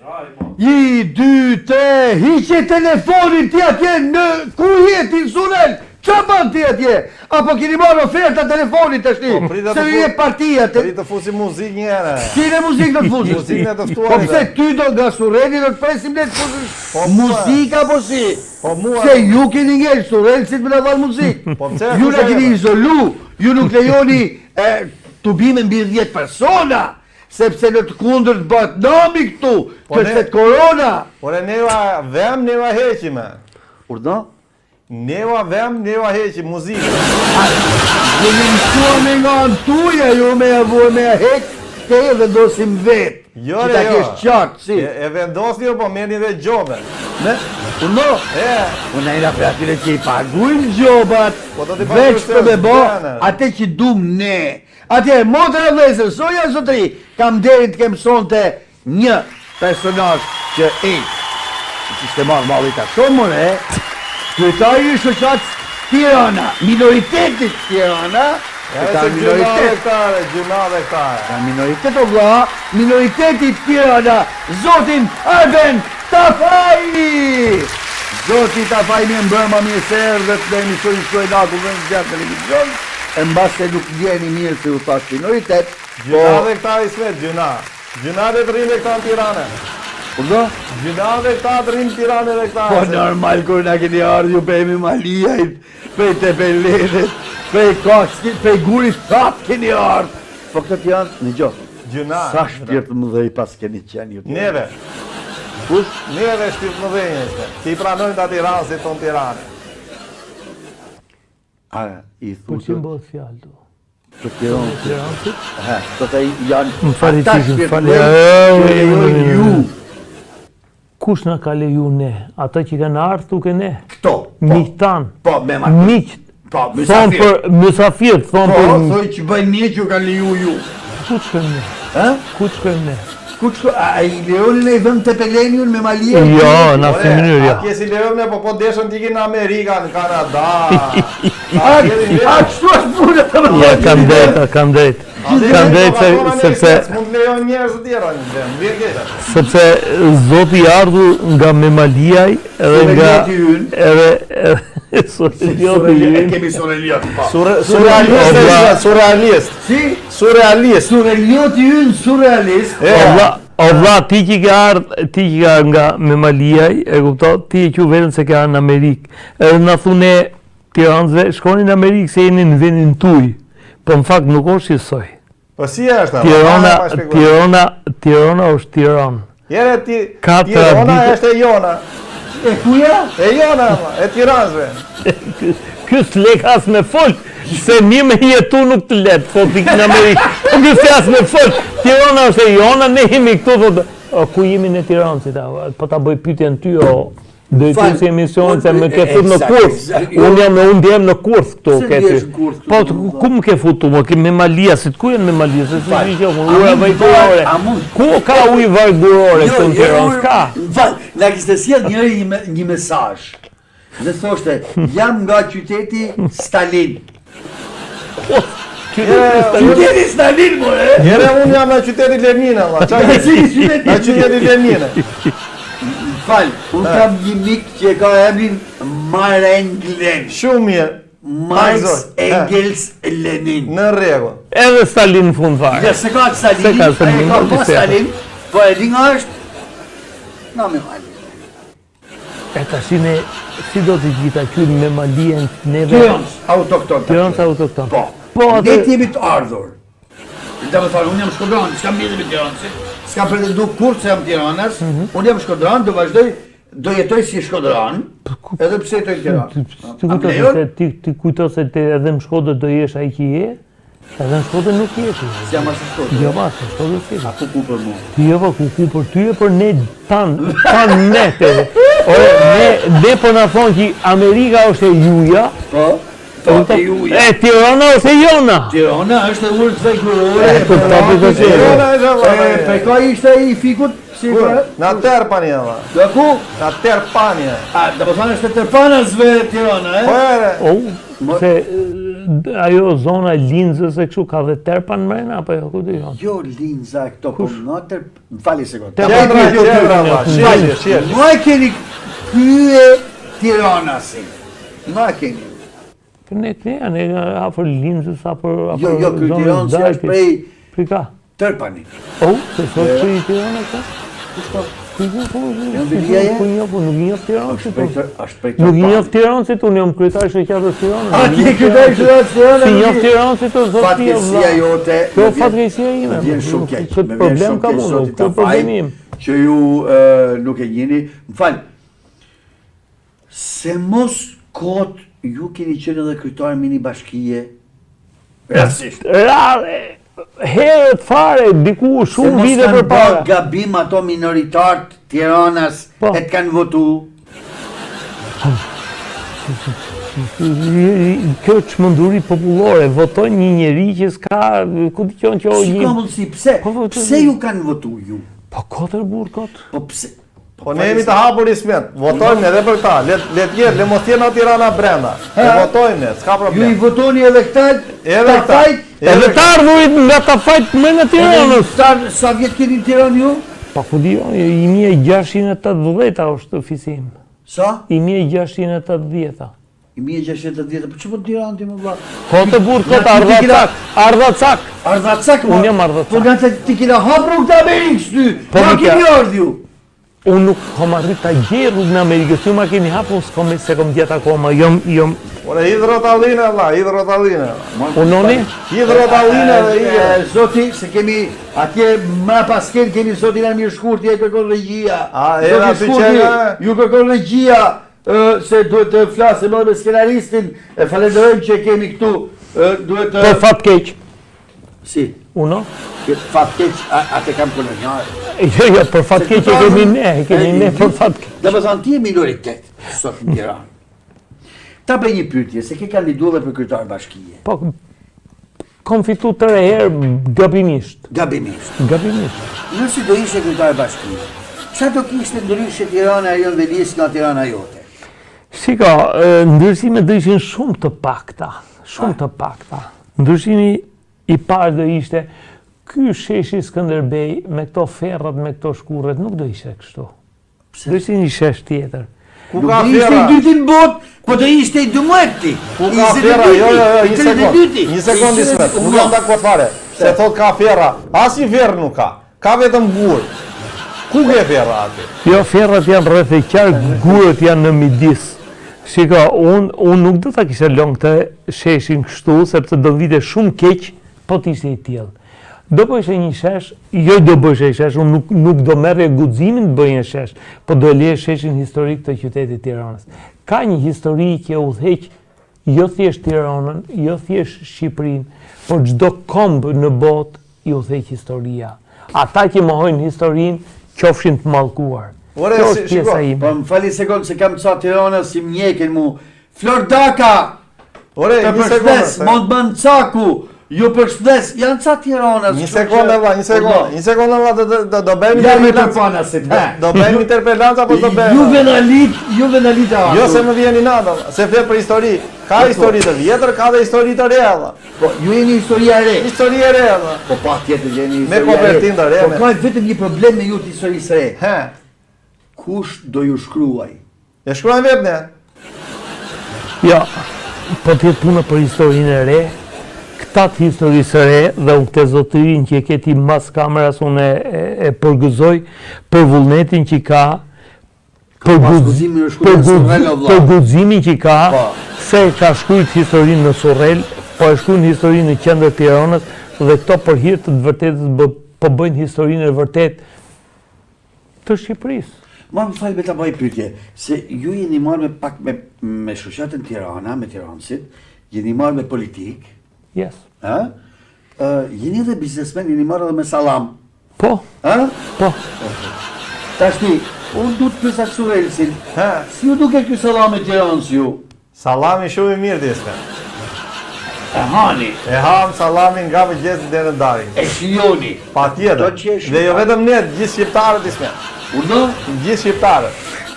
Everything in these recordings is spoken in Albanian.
1, 2, 3, hiqe telefonin ti atje në ku jeti Surel? Qa ban ti atje? Apo keni marrë oferta telefonit të shti? Se vi e partia të... Rritë të fusi muzik njëre. Cine muzik do të fusi? Muzik në të ftuarit. Po pse ty do nga Sureli do të presim ne të fusi muzika po si? Se ju keni ngell Surel si të më në valë muzik. Ju në keni izolu, ju nuk lejoni të bime mbi 10 persona. Sepse në të kundër të bëtë nami këtu, kështë korona. Ore neva vem, neva heqime. Urdo? Neva vem, neva heqim, muzikë. Jemi mësua me nga në tuja, ju me avoj me hek, te e vendosim vetë. Jo, që ta kesh qartë, si. E vendosni jo, po meni dhe gjobe. Ne? Uno? Unë e nga për atyre që i pagujnë gjobat, veç për me bo, ate që dum ne. Atje, motra vlezër, soja zotri, kam derit të kemëson të një personaj që që shte marrë malit a shumë mëre, kryetari i shoqatës Tirana, minoritetit Tirana, Ka minoritet këtare. Ka minoritet o vla, minoritetit Tirana, zotin Arben Tafaj! Zoti Tafaj mi mbrëma mirë se erdhët dhe emisioni shkoj laku dhe në gjatë televizion, e mbas se nuk gjeni mirë se u thash minoritet. Gjuna dhe këta i smet, gjuna. Gjuna dhe të rinë e këta në Tirane. Urdo? Gjuna dhe këta të rinë Tirane dhe këta. Po normal kur na keni ardhë ju pejmi Malijajt, pej Tepelenet, pej Koskit, pej Guris Prap keni ardhë. Po këtë janë, në gjohë, Gjuna. sa shpirtë më dhej pas keni qenë ju. Neve. Kush? Neve shpirtë më dhejnë ishte. Ti pranojnë të Tiranë si tonë Tirane. I Po thu që më bëhet fjallë do? të Tiranë. Tiranësit? Të të janë Më fali ata që shpirtë fali. që lejojnë ju. Kush na ka leju ne? Ata që kanë ardhë duke ne? Këto. Miqë tanë. Po, me marrë. Miqë. Po, Thonë mysafir. për mysafirë, thonë Po, për... thoi që bëjnë një që ju kanë leju ju. Ku të shkojmë ne? Ha? Ku të shkojmë ne? Ku të shko? A i lejonin e i vënd të peleniun me malje? Jo, në asë mënyrë, ja. A kjesi lejojnë po deshën t'i në Amerika, në Kanada. A kështu është punë të më Ja, kam drejt, kam drejt. Kam drejt sepse... Mund të lejojnë njerëz të tjera në vend, vjen keqa. Sepse Zoti i ardhu nga Memalijaj edhe nga... Sorelioti E kemi Soreliot, po. Surrealist. Si? Surrealist. Sorelioti ynë surrealist. O vlla, ti që ke ardhë nga Memalijaj, e kupto, ti e që vetën se ke ardhë në Amerikë. Edhe na thune Tiranësve, shkoni në Amerikë se jeni në vendin tuj. Po në fakt nuk është qësoj. Po si është? Tirana është Tiranë. Jere Tirana është e jona. E kuja? E jona, e Tiranësve. Ky s'lekas me folë, se një me jetu nuk të letë, thot i në Amerikë. Po ky s'jas me folë, Tirana është e jona, ne jemi këtu, thot, ku jemi në Tiranë, si ta, po ta bëj pyetjen ty, do i të si emisionin se më ke fut në kurth. Unë jem në kurth këtu ke ty. Po ku më ke futu? Më ke me Maliasit. Ku janë me Maliasit? Se si qoftë, ujë vajgurore. Ku ka ujë vajgurore këtu në Tiranë? Ka. Na kishte sjell njëri një mesazh. Dhe thoshte, jam nga qyteti Stalin. Qyteti Stalin, more! Jere unë jam nga qyteti Lenina, ma. Nga qyteti Lenina. Falë, unë kam një mik që ka emrin Marenglen. Shumë mirë. Marx Engels Lenin. Në rregull. Edhe Stalin në fund fare. Ja, se ka Stalin, e ka po Stalin, po e di nga është, na me mali. E ta shine, si do t'i gjitha kynë me malien neve? Tiranës, autokton. Tiranës autokton. Po, ne t'jemi të ardhur. Dhe me thënë, unë jam Shkodran, s'kam mjedi me Tiranësit, s'kam pretendu kur që jam Tiranës, unë jam Shkodran, do vazhdoj, do jetoj si Shkodran, edhe pse jetoj Tiranë. Ti kujto se edhe më Shkodër do jesh ai që je, edhe në Shkodër nuk je ti. Si jam asë Shkodër? Jo, ma, se Shkodër si. A ku për mu? Jo, po, ku për ty e për ne tanë nete. Ne për në thonë që Amerika është e juja, e Tirana është e jona. Tirana është e urë të vejkurore. Tirana është e Pe ka ishte i fikut? Në Terpani, ama. Dhe ku? Në Terpani. Dhe po thane është e Terpanasve Tirana, e? Po ere. Se ajo zona e Linzës e kështu ka dhe terpa në mrena apo jo, ku di jo? Jo linza këto, po natër, më fali sekond. Qendra, shihet. Ma e keni krye Tiranasin. Ma e keni. Për ne të janë afër Linzës apo Jo, ky Tiranës është prej Pri ka? Tërpani. Oh, se sot që i Tirana ka? Nuk një Tiranë si tu. Nuk një Tiranë si tu, unë jam kryetar shoqatës Tiranës. A ti kryetar shoqatës Tiranës? Si një Tiranë si tu, zot ti. Fatkeqësia jote. Kjo fatkeqësia ime. Vjen shumë keq. Këtë problem kam unë, këtë problemi im. Që ju nuk e njeni. Më fal. Se mos kot ju keni qenë edhe kryetar mini bashkie. Rastisht. Rare. Herët fare, diku shumë vite për para. Se mos kanë gabim ato minoritarët Tiranas e të kanë votu. Kjo çmenduri popullore, voton një njeri që s'ka, ku diqon që Si ka mundësi, pse ju kanë votu ju? Po kotër burr kot. Po pse? Po ne jemi të hapur Ismet, votojmë edhe për ta, let jetë, le mos jenë në Tirana brenda. Ne votojmë ne, s'ka Ju i problem. votoni edhe këta? Edhe këta. Edhe të ardhurit nga ta fajt më në Tiranës. Sa vjet keni në Tiranë ju? Pa ku di, 1680 është fisim. Sa? 1680. 1680, po që po në Tiranë ti më vla? Kote burr, kote ardhacak. Ardhacak ma? Unë jam ardhacak. Po nga ti kina hapur këtë Amerikës ty, Po, ma nuk keni ja. ardhë ju. Unë nuk kom arrit ta gjej rrugën në Amerikës, ju ma keni hapur se kom gjetë akoma, jom, Ore hidrotalline valla, hidrotalline. unoni? Hidrotalline dhe ide. Zoti, se kemi atje ma pasken kemi zotin Amir Shkurti e kërkon regjia. era Zoti ty Shkurti, qenë? ju kërkon regjia se duhet të flasim edhe me skenaristin, e falenderojmë që kemi këtu, duhet të... Për fat keq. Si? Uno? Fat keq, atë kam kolonjarë. Jo, për fat keq e kemi ne për fat keq. Dhe më thënë, ti e minoritet, sot në Tiranë. Ta bëj një pyetje, se ke kandiduar për kryetar bashkie. Po, kom fitu të herë gabimisht. Gabimisht. Nëse do ishe kryetar bashkie, çfarë do kishte ndryshe Tirana e jonë Velis nga Tirana jote? Shiko, ndryshime do ishin shumë të pakta. Ndryshimi i parë do ishte, ky sheshi Skënderbej me këto ferrat, me këto shkurret, nuk do ishte kështu. Do ishte një shesh tjetër. Ku Nuk ka do ishte i fera? dyti në botë, po do ishte i dëmueti. Ku ka fera? Jo, një sekond Ismet, nuk jam dakord fare. Se thot ka fera, asnjë ferë nuk ka. Ka vetëm gur. Ku ke fera aty? Jo, ferrat janë rreth e qark, gurët janë në midis. Shiko, unë nuk do ta kisha lënë këtë sheshin kështu, sepse do vite shumë keq, po t'ishte i tillë. Do bëjshë një shesh, jo do bëjshë një shesh, unë nuk do merre guximin të bëj një shesh, po do leje sheshin historik të qytetit Tiranës. Ka një histori që udhëheq jo thjesht Tiranën, jo thjesht Shqipërinë, por çdo komb në botë i udhëheq historia. Ata që mohojnë historinë, qofshin të mallkuar. Ore, Kjo është pjesa ime. Po më fali sekond se kam ca Tirana si mjekin mu. Flor Daka, Ore, të një përshdes, sekond. Mondban Caku, ju përshdes, janë ca Tiranas. Një sekond valla, do bëjmë Ja me të fanasit, Do bëjmë interpelancë apo do bëjmë? Juve në lita. Jo se më vjen i nada, se flet për histori. Ka histori të vjetër, ka dhe histori të reja. valla. Po, ju jeni historia e re. Histori e re. valla. Po pa tjetër jeni Me historia e re. kopertin të re, Po me. ka vetëm një problem me ju të historisë re. He, Kush do ju shkruaj? e shkruajmë vetë ne. Jo, po t'jetë puna për historinë e re, këta të historisë e re dhe unë këtë zotirin që e keti mas kameras unë e përgëzoj për vullnetin që ka, për guximin e shkruar në Sorrel, o vlla. për guximin që ka, Po. se ka shkrujt historinë në Sorrel, po e shkrujt historinë në qendër Tiranës dhe këto për hir të vërtetës po bëjnë historinë e vërtet të Shqipërisë. Ma më falë me ta bëj pyetje, se ju jeni marrë me pak me shoqatën Tirana, me tiranësit, jeni marrë me politik, Yes. jeni edhe biznesmen, jeni marrë edhe me salam. Po, Ha? po. Tashti, unë du të pyesa Surelsin, He, si ju duke ky salam e Tiranës ju? salami shumë i mirë disme. E hani, E ham salamin nga mëngjesi deri në darkë. e shijoni. Patjetër. Do që e Dhe jo vetëm ne, gjithë shqiptarët disme. Unë? Gjithë shqiptarët.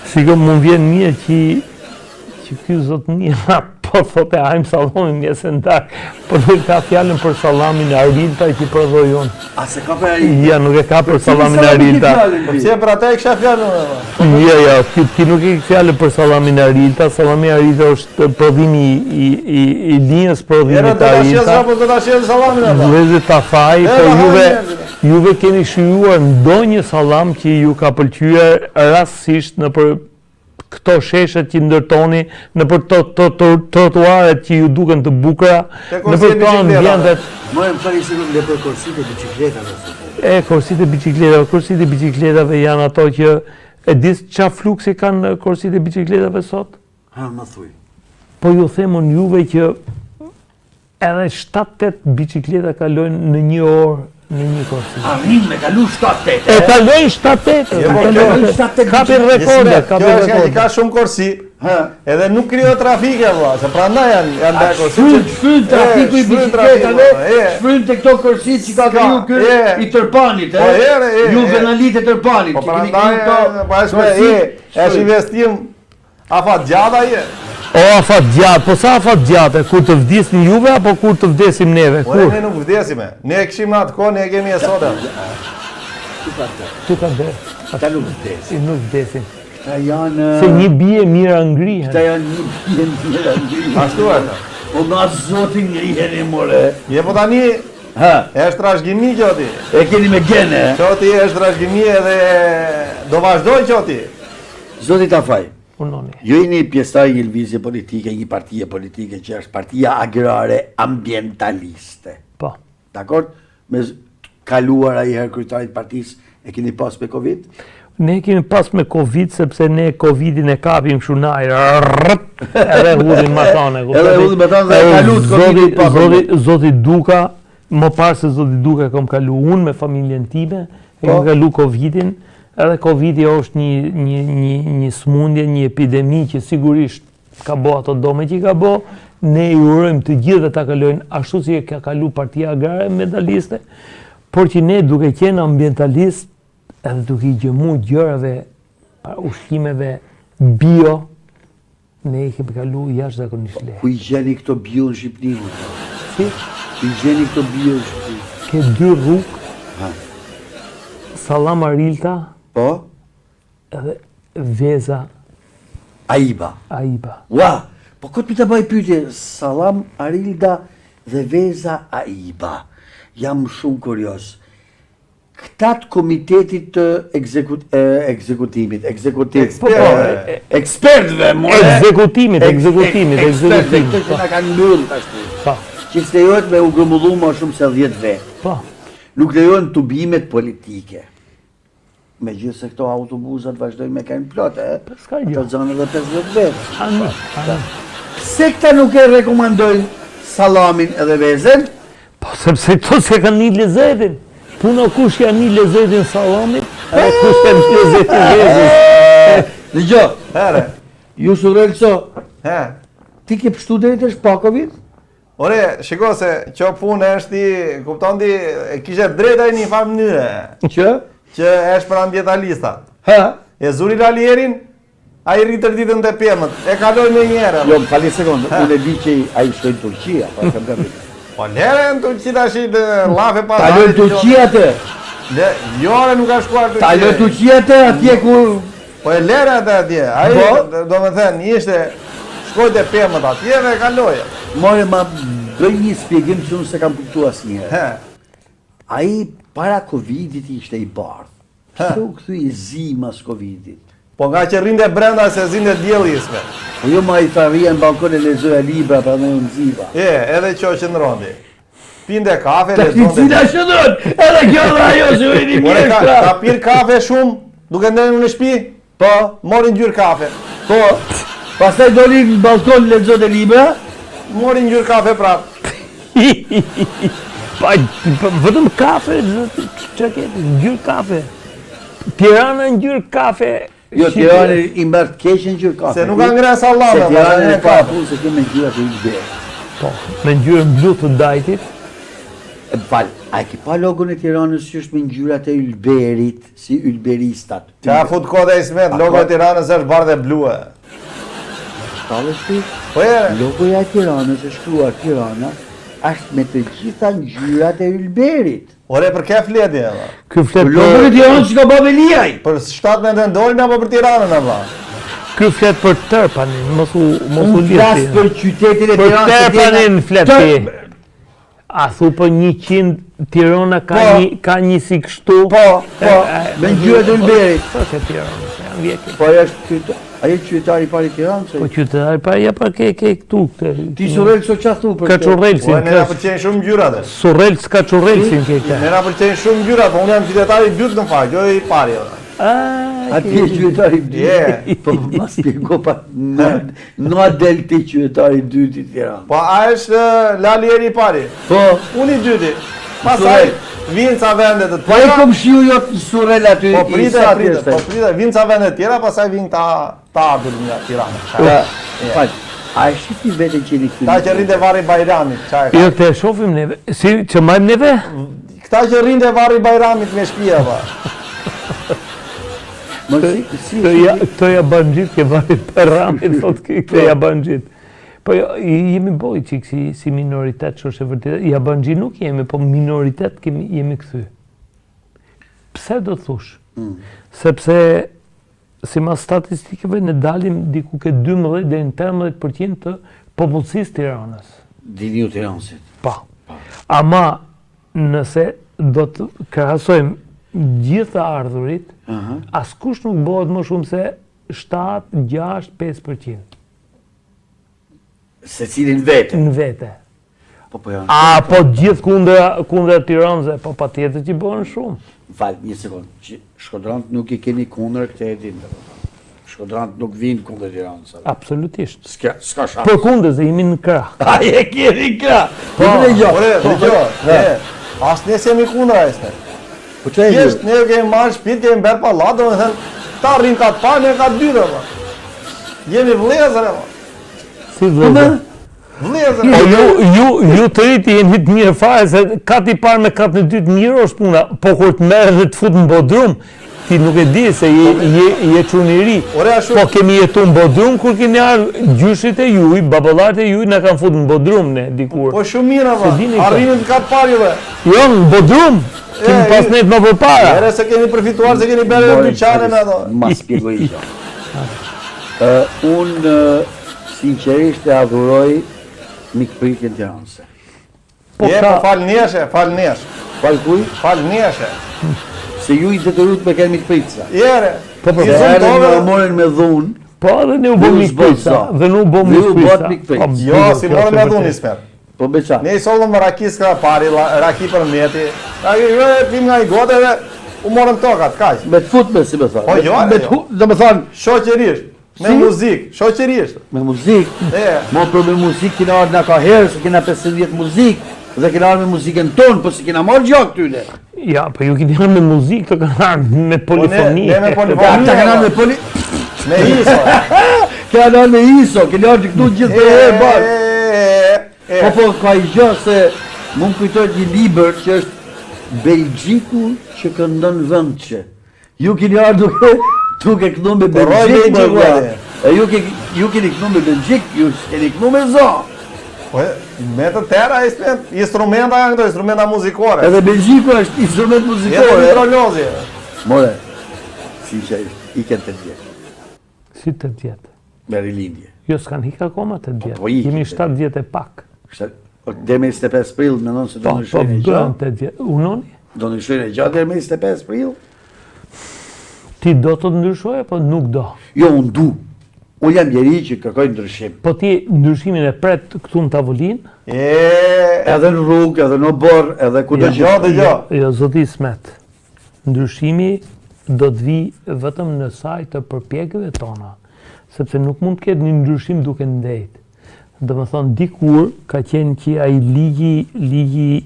Shiko, më vjen mirë që ky zotnia Po thotë hajm sallamin mjesë ndark. Po nuk ka fjalën për sallamin e Arilta që prodhoi unë. A se ka për Arilta? Ja, nuk e ka për sallamin e Arilta. Po pse për ata e kisha fjalën? Ja, ti nuk e ke fjalën për sallamin e Arilta. Sallami i Arilta është prodhimi i linjës prodhimit të Arilta. Po do ta sheh sallamin ata. Vëzë ta faj, po juve keni shijuar ndonjë sallam që ju ka pëlqyer rastësisht në për këto sheshet që ndërtoni, në për trotuaret që ju duken të bukura, në për to ambientet. Më fali sekondë le për kursit e bicikletave. Kursit e bicikletave janë ato që e dis çfarë fluksi kanë kursit e bicikletave sot? Ha, më thuj. Po ju themun juve që edhe 7-8 bicikleta kalojnë në një orë në një kursi. Arrin me kalu 7-8. E kalojnë 7-8. Kapi rekorde, Kjo është që ka shumë kursi. Edhe nuk krijohet trafike valla, se prandaj janë ndaj kursit. Shfryn trafiku i bicikletave, shfryn te këto kursit që ka kriju ky i Tërpanit, juvenalit e Tërpanit. Po prandaj, është investim afat gjatë ai. O, afat gjatë, po sa afat gjatë, kur të vdisni juve, apo kur të vdesim neve? Po ne nuk vdesim, ne kishim në atë kohë, ne kemi e sotë. Tu ka dhe. Ata nuk vdesin. Nuk vdesin. Këta janë... Se një bie mira ngrihen. Këta janë një bie mira ngrihen. Ashtu e ta. Po nga zotin ngrihen e more. Je po tani, është trashëgimi qoti. E keni me gene. Qoti është trashëgimi edhe do vazhdoj qoti. Zoti ta faj. Unoni. Ju jeni pjesëtar i një lëvizje politike, një partie politike që është Partia Agrare Ambientaliste. Po. Dakor? Me kaluar ai herë kryetarit partisë e keni pas me Covid? Ne kemi pas me Covid sepse ne Covidin e kapim kështu najr. Edhe hudhin matane. Edhe hudhin matane dhe kalut Covidin pa. Zoti Duka, më parë se Zoti Duka kam kalu unë me familjen time, e kam kalu Covidin. Edhe Covidi është një smundje, një epidemi që sigurisht ka bo ato dome që ka bo, ne i urojmë të gjithë dhe ta kalojnë ashtu si e ka kalu Partia Agrare Ambientaliste, por që ne duke qenë ambientalist edhe duke i gjëmu gjërave, ushqimeve bio, ne i kemi kalu jashtëzakonisht lehtë. Ku i gjeni këto bio në Shqipëri? Si? Ku i gjeni këto bio në Shqipëri? Ke 2 rrugë, Sallam Arilta, po? edhe Veza Aiba. Ua, po këtë mi të bëj pyetje, Sallam Arilda dhe Veza Aiba. Jam shumë kurios. Këtat komitetit të ekzekutimit, ekspertve, Ekzekutimit. Ekspertve, që nga kanë mbyllë tashtu. Që s'lejohet me u grëmullu më shumë se 10 vetë. Po. Nuk lejohen tubimet politike. Me gjithë se këto autobusat vazhdojnë me kanë plotë, S'ka gjë. ato zonë dhe 50 vetë. Ani. Se këta nuk e rekomandojnë Sallamin edhe Vezën, Po sepse këto se kanë një lezetin. Puno kush janë një lezetin Sallamit, edhe kush janë një lezetin Vezës. Dhe gjo, Here, ju Surelco, he. ti ke pështu drejt është pa Covid? Ore, shiko se që punë është i, kupton ti, kishe drejta i një farë mënyre, që është për ambientalista. E zuri Lalierin, a i rritër ditën të pjemët, e kaloj me njëre. Jo, më fali sekundë, unë e di që a i shkojnë Turqia, pa kam gabit. Po lere në Turqi të ashtë të lafe pas. Taloj Turqia të, Jore nuk ka shkuar Turqia. taloj Turqia të, atje ku... Po e lere atë atje, a i, do me thënë, ishte, shkoj të pjemët atje dhe kaloje. More ma bëj një spjegim që unë se kam kuptu asë njëre. A i para Covidit ishte i bardhë. Pse u këthu i zi mas Covidit? Po nga që rrinde brenda se zinde djelisme. Po jo ma i tharria në balkon e lezoja libra pra në unë ziva. Edhe qo që ndrondi. Pinde kafe, Ta lezonde. cila shëndron, edhe kjo dhe ajo që vini Ore, mjeshtra. ka pirë kafe shumë, duke ndenë në shpi, po, morin gjyrë kafe. Po, pastaj doli në balkon lexonte libra, Morin gjyrë kafe prapë. Pa, vetëm kafe, që ketë, ngjyrë kafe. Tirana ngjyrë kafe. jo Tirana i mbart keqen gjë kafe. Se nuk ka ngre sallame, Se Tirana e ka punë se kemë ngjyra të ylber. Po, me ngjyrën blu të dajtit. E fal, a e ki pa logon e Tiranës që është me ngjyrat e ylberit, si ylberistat? Qa fut kode i smet, logo e Tiranës është bardhe blue. shkallës Po ere. logoja e Tiranës e shkruar Tirana është me të gjitha ngjyrat e ylberit. Ore, për ke fleti, e ba. Ky flet Logo e për Tiranës që ka bë Veliaj. Për 17 vendolin apo për Tiranën, e ba. ky flet për Tërpanin, mos u Unë flas lirti. për qytetin e Për Tiranës. Tërpanin flet ti. A thu për 100 Tirana ka një si kështu? Po, me ngjyrat e ylberit. Po se Tirana, janë vjekë. Po ai është qytetari i parë i Tiranës. Po qytetari pa ja pa ke këtu këtë. Ti Surrel so çfarë thu për Ka këtë? Çurrelsin. Po, ne na pëlqejnë shumë ngjyrat. Surrel s'ka Çurrelsin ke Ne këtë. na pëlqejnë shumë ngjyrat, po unë jam qytetari i dytë në fakt, jo i pari. Ati e qytetari i dytë. Po ma spjego pa në del ti qytetari i dytë i Tiranës. Po a është Lalieri i pari? Po, Unë i dyti. Pastaj vinë ca vende të po ai tjera. komshiu jot në Surrel aty. Po pritet, vinë ca vende të tjera, pastaj vinë ta ardhur nga Tirana. Fal, a e shifti vete që jeni këtu? Këta që rrinte varri Bajramit, çfarë ka? Jo të shohim neve. Si që majmë neve? Këta që rrinte varri Bajramit me shtëpia pa. Mos si Këto ja bën gjithë ke vari për ramit, thot këto ja bën gjithë. Po jemi boj qik si minoritet, që është e vërtetë. Ja bën gjithë nuk jemi, po minoritet jemi këthy. Pse do të thush? Sepse si mas statistikeve në dalim diku ke 12 dhe në 18% të popullsisë Tiranës. dini u Tiranësit. Pa. Ama nëse do të krahasojmë gjithë ardhurit, askush nuk bëhet më shumë se 7, 6, 5% Se cilin vete. në vete. Po janë. A po gjithë kundra Tiranës, po patjetër që bëhen shumë. Fal, një sekond. Shkodrant nuk i keni kundër këtë e din. Shkodrant nuk vinë kundër Tiranës. Absolutisht. S'ka shans. Përkundër se jemi në krah. A e keni krah. Po Ore, jo. dëgjoj. As ne jemi kundra asnjë. Po çfarë? Thjesht ne kemi marrë shtëpi, kemi bërë pallat, domethënë ta rrin ka të parë, ne ka të dytë apo. Jemi vëllezër apo. Si vëllezër. Vëllezër. Po ju të rriti jeni të mirë fare, se katë i parë me katë në dytë mirë është puna, po kur të merë dhe të fut në bodrum, ti nuk e di se je çuniri. Ore ashtu. Po kemi jetu në bodrum, kur keni ardhur gjyshit e juj, baballarët e juj, na kanë fut në bodrum ne, dikur. Po shumë mirë apo. Se dini Arrinin të ka të parë juve. Jo, në bodrum, kemi pas net më përpara. Ere se keni përfituar, se keni bërë dyqane me ato. Ma spjegoj gjë. Unë sinqerisht e adhuroj mikpritjen tiranëse. Po fal neshe. Fal kuj? Fal neshe. Se ju i detyrut me këtë mikpritsa. Jere. Se herën më morin me dhunë. Po edhe ne u bëm mikpritsa. Dhe ne u bëm mikpritsa. Jo, si morën me dhunë ismer. Po me qa? Ne i sollëm rakis këra pari, raki për meti. Pim nga i gote dhe u morëm tokat, kaq. Me të futme, si me thonë. Po jo, do me thonë, shoqërisht. Me muzikë, shoqërisht. me muzikë. Mo për me muzikë kina ardhë nga ka herë, se kina 50 muzikë, dhe kina ardhë me muzikën tonë, po se kina marrë gjak tyne. Ja, po ju keni ardhë me muzikë, të kanë ardhë me polifoni. Ne me polifoni. Ata kina ardhë me Me iso. Kina ardhë me iso, kina ardhë këtu gjithë për herë barë. Po, ka i gjë se mu më kujtojt një liber që është Belgjiku që këndon vënd që. Ju kini ardhë duke kënu me Belgjik, ju keni kënu me Belgjik, ju keni kënu me zonë. Me të tëra instrumenta janë këto, instrumenta muzikore. Edhe Belgjiku është instrument Jetë muzikore. mitrolozi. More, si që i kënë të djetë, Si 8 vjetë. me rilindje. Jo, s'kan hik akoma 8 vjetë. Po, ikin. Jemi 7 vjetë e pak. Dhe me 25 prill, me nënë se do Po, në shojnë e bëhen gjatë. 8 vjetë. Unoni? Do në shojnë e gjatë dhe me 25 prill? Ti do të ndryshoj, apo nuk do? Jo, unë du. Unë jam njeri që kërkoj ndryshim. Po ti ndryshimin e pret këtu në tavolinë? Edhe në rrugë, edhe në borë, edhe ku do që... Jo, zoti Smet. Ndryshimi do të vi vetëm në saj të përpjekjeve tona, sepse nuk mund të ketë një ndryshim duke ndejt. Do më thonë, dikur ka qenë që ai ligji,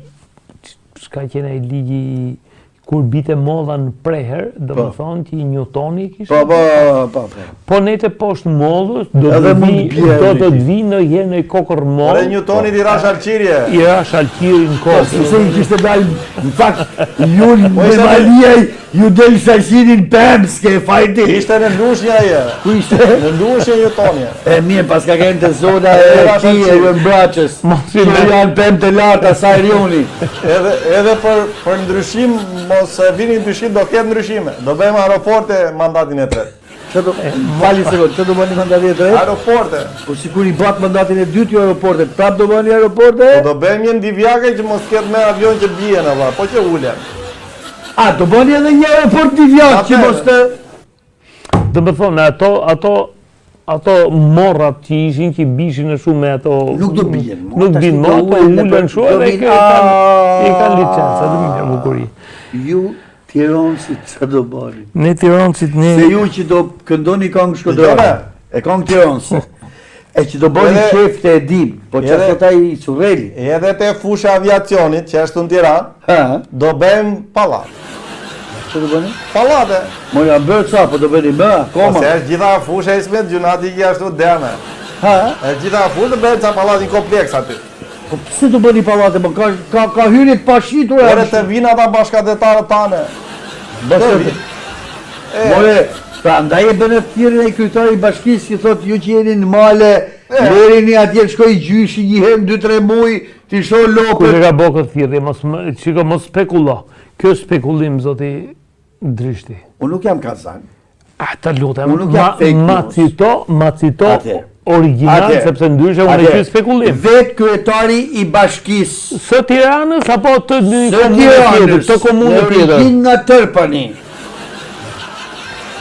s'ka qenë ai ligji kur bite modha në preher, do më thonë që i Newtoni kishte. Po. Po ne të poshtë modhës, do Edhe mund të bjerë, vi në herë në kokër Ore modhë. Newtoni i rash alqirje. I rash alqirin Po, se kokër. i kishte dalë, në fakt, ju me Malia, ju del shashinin pems, ke fajti. Ishte në lushnja je. Ku ishte? Në lushnje Newtoni. E mirë, pas ka kënë të zona e ti e Mbraçës, që janë pemë të larta sa Rioni. Edhe për ndryshim, mos e vini ndryshim, do ketë ndryshime. Do bëjmë aeroporte mandatin e tretë. Vali sekund, që do bëni mandatin e tretë? Aeroporte. Po sikur i bat mandatin e dytë ju aeroporte, prap do bëni aeroporte? Do bëjmë një divjake që mos ketë me avion që bjen apo, po që ulen. A, do bëni edhe një aeroport divjak që mos të... Do më thonë, ato morrat që ishin që bishin e shumë me ato... Nuk do bijen. Nuk bin mo, ato ullën shumë dhe i kanë licenca, dhe mirë bukuri. Ju Tiranësit që do bëni? Ne Tiranësit ne... Se ju që do këndoni këngë Shkodrës, e këngë Tiranës, e që do bëni shef të Edim, po që është taj i Surreli. Edhe te fusha aviacionit, që është në Tiranë, do bëjmë pallat. Që do bëni? Pallate. Mo janë bërë ca, po do bëni më, akoma. Ose është gjitha fusha i smet, gjunati ki ashtu deme. Është gjitha fusha, bëjmë ca pallatin kompleks aty. Po pëse do bëni pallate, po ka hyrit pa shitur Ore të vinë ata bashkadetarët tane. More, pra ndaj e bënë thirrjen e kryetarit i bashkisë që thotë ju që jeni në male, merreni atje shkoj gjyshi një herë 2-3 muaj, ti shoh Kur lopët. e ka bo këtë thirrje, mos spekulo. Kjo është spekulim, zoti Drishti. Unë nuk jam kazan. Ta lutem, Unë nuk jam fake news. ma cito original, Atje. sepse ndryshe unë e ky spekulim. Vetë kryetari i bashkisë Së Tiranës apo të një së komunë tjetër, Tiranës, të komunë në tjetër. origjinë nga Tërpani,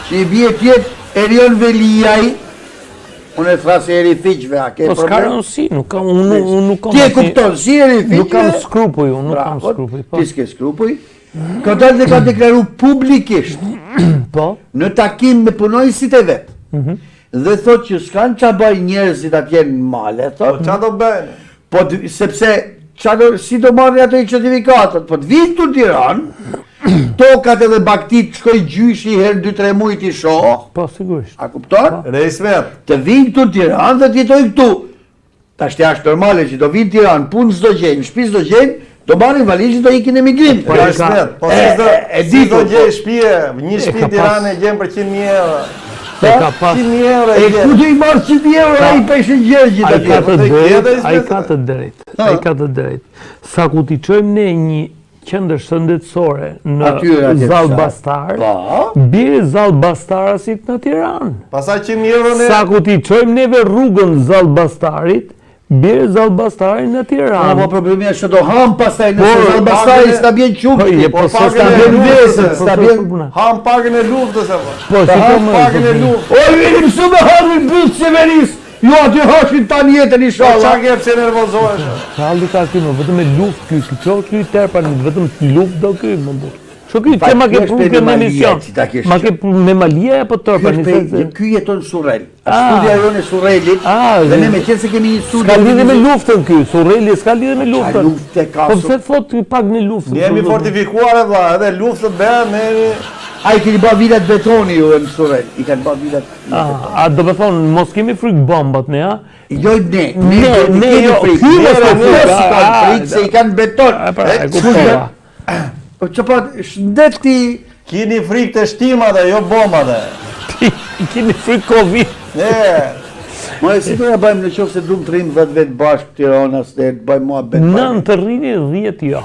që i bie tjetë Erion Veliaj, unë e thrasë eri fiqve, a ke Po s'ka problem? rëndësi, unë nuk kam... Ti e kupton, si eri fiqve? Nuk kam skrupuj, unë nuk kam Bravo, skrupuj. ti s'ke skrupuj. Ka dalë dhe ka deklaru publikisht Po? në takim me punojësit e vetë. Dhe thot që s'kan qa baj njerëzit atje në male, Po thot. qa do bëjnë? Po sepse si do marrë ato i certifikatët, po të vinë të Tiranë, tokat edhe baktit shkoj gjyshi herë 2-3 mujt i shoh, Po, sigurisht. a kupton? Rejsmet. Të vinë të Tiranë dhe t'jetoj këtu. Ta shte ashtë normale që do vinë Tiranë, punë s'do gjenë, shtëpi s'do gjenë, do marrin valizhin do ikin emigrim. Po rejsmet. Po si do gjej shtëpie, një shtëpi Tiranë e gjenë për 100.000 euro. E ka pas... 100.000 euro E ku do i marrë 100 euro a i peshe gjergjit Ai ka atje? të drejt, ai ka të drejt. Sa ku t'i çojmë ne një qendër shëndetësore në Zall Bastar, bie Zall Bastarasit në Tiranë. Pastaj 100.000 euro ne. Sa ku t'i çojmë neve rrugën Zall Bastarit, bie Zall Bastari në Tiranë. Po problemi është që do ham pastaj nëse Zall Bastari s'ta bjen qumti, Po s'ta bjen vesën, s'ta bjen... Ham pagën e luftës apo. Po, Ham pagën e luftës. O, vini mësu me harrin bëllë Severis, ju aty hashin tanë jetën i Po shala. qa ke pse nervozohesh? Çalli ka këtu, vetëm me luftë ky Terpani, vetëm luftë do ky më burr. Ço ky që ma ke punë në emision. Ma ke me Malia apo Terpani? Ky jeton Surrel. Studia jonë e Surrelit. Dhe ne me qenë se kemi një studio. Ska lidhje me luftën ky, Surreli s'ka lidhje me luftën. Lufte ka. Po pse thot pak në luftën? Jemi fortifikuar vëlla, edhe luftët bëhen ne. Ai keni bë vilat betoni ju në Surrel. I kanë bë vilat. A do të thonë mos kemi frikë bombat ne, ha? Jo ne jo, frikë se i kanë beton. E kuptova. Po që pa shëndeti... Kini frikë të shtimave, jo bombave. Keni frikë Covid. Ma e si do ja bëjmë në qofë se du më të rrimë 10 vetë bashkë Tiranës dhe të bëjmë mua betë. 9 të rrini, 10 jo.